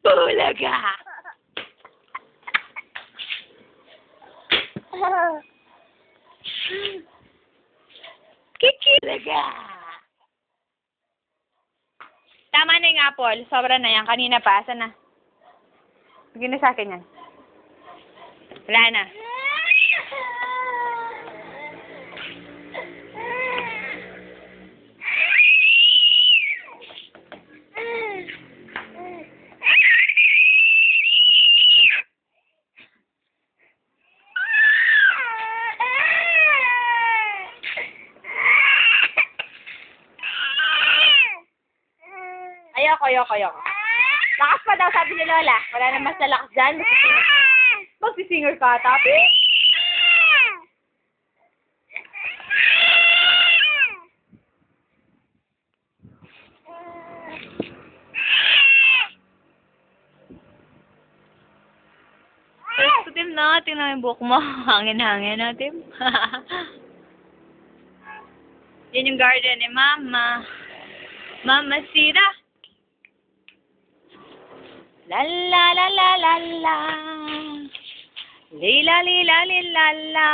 Bulaga! Kikilaga! Tama na yung apple. Sobra na yan. Kanina pa. Asan na? Bigyan na sa akin yan. Wala na. Ayoko. Lakas pa daw, sabi ni Lola. Wala na mas lalakas dyan. Magsisinger ka, tapi? Tim na, tingnan yung buhok mo. Hangin-hangin na, Tim. Yan yung garden ni Mama. Mama Sira. La la la la la la. Lila lila lila la.